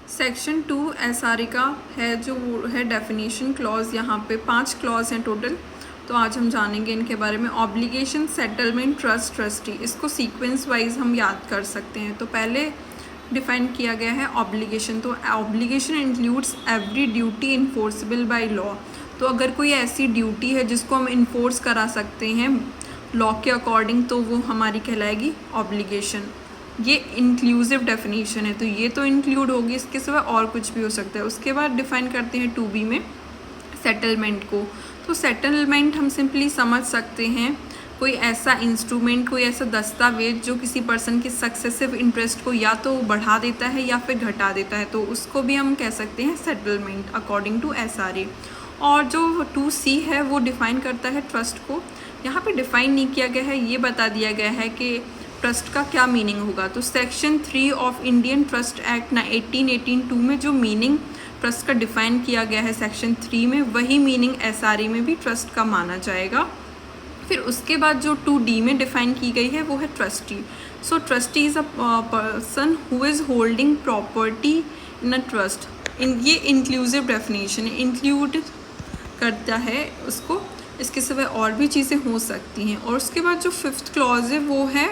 Section 2 SRA का है जो है डेफिनेशन क्लॉज। यहाँ पे 5 क्लॉज हैं टोटल, तो आज हम जानेंगे इनके बारे में। ऑब्लिगेशन, सेटलमेंट, ट्रस्ट, ट्रस्टी, इसको सीक्वेंस वाइज हम याद कर सकते हैं। तो पहले डिफाइन किया गया है ऑब्लिगेशन। तो obligation includes every duty enforceable by law. तो अगर कोई ऐसी ड्यूटी है जिसको हम इन्फोर्स करा सकते हैं लॉ के अकॉर्डिंग, तो वो हमारी कहलाएगी ऑब्लिगेशन। ये इंक्लूसिव डेफिनेशन है, तो ये तो इंक्लूड होगी, इसके सिवा और कुछ भी हो सकता है। उसके बाद डिफाइन करते हैं 2B में सेटलमेंट को। तो सेटलमेंट हम सिंपली समझ सकते हैं कोई ऐसा इंस्ट्रूमेंट, कोई ऐसा दस्तावेज जो किसी पर्सन के सक्सेसिव इंटरेस्ट को या तो बढ़ा देता है या फिर घटा देता है, तो उसको भी हम कह सकते हैं सेटलमेंट अकॉर्डिंग टू एसआरए। और जो 2C है वो डिफ़ाइन करता है ट्रस्ट को। यहाँ पे डिफ़ाइन नहीं किया गया है, ये बता दिया गया है कि ट्रस्ट का क्या मीनिंग होगा। तो section 3 of Indian trust act 1882 में जो मीनिंग ट्रस्ट का डिफ़ाइन किया गया है सेक्शन 3 में, वही मीनिंग एसआरए में भी ट्रस्ट का माना जाएगा। फिर उसके बाद जो 2D में डिफ़ाइन की गई है वो है trustee. So trustee is a person who is holding property in a trust. ये इंक्लूसिव डेफिनेशन है, इंक्लूड करता है उसको, इसके सिवा और भी चीज़ें हो सकती हैं। और उसके बाद जो 5th क्लॉज है वो है,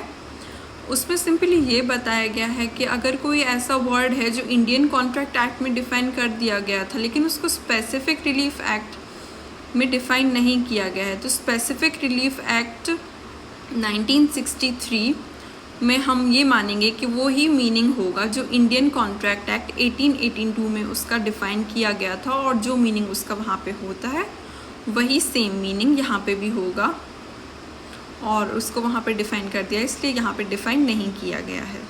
उसमें सिंपली ये बताया गया है कि अगर कोई ऐसा वर्ड है जो इंडियन कॉन्ट्रैक्ट एक्ट में डिफ़ाइन कर दिया गया था लेकिन उसको स्पेसिफिक रिलीफ एक्ट में डिफ़ाइन नहीं किया गया है, तो स्पेसिफिक रिलीफ एक्ट 1963 में हम ये मानेंगे कि वो ही मीनिंग होगा जो इंडियन कॉन्ट्रैक्ट एक्ट 1882 में उसका डिफ़ाइन किया गया था, और जो मीनिंग उसका वहाँ पे होता है वही सेम मीनिंग यहाँ पे भी होगा, और उसको वहाँ पे डिफ़ाइन कर दिया, इसलिए यहाँ पे डिफ़ाइन नहीं किया गया है।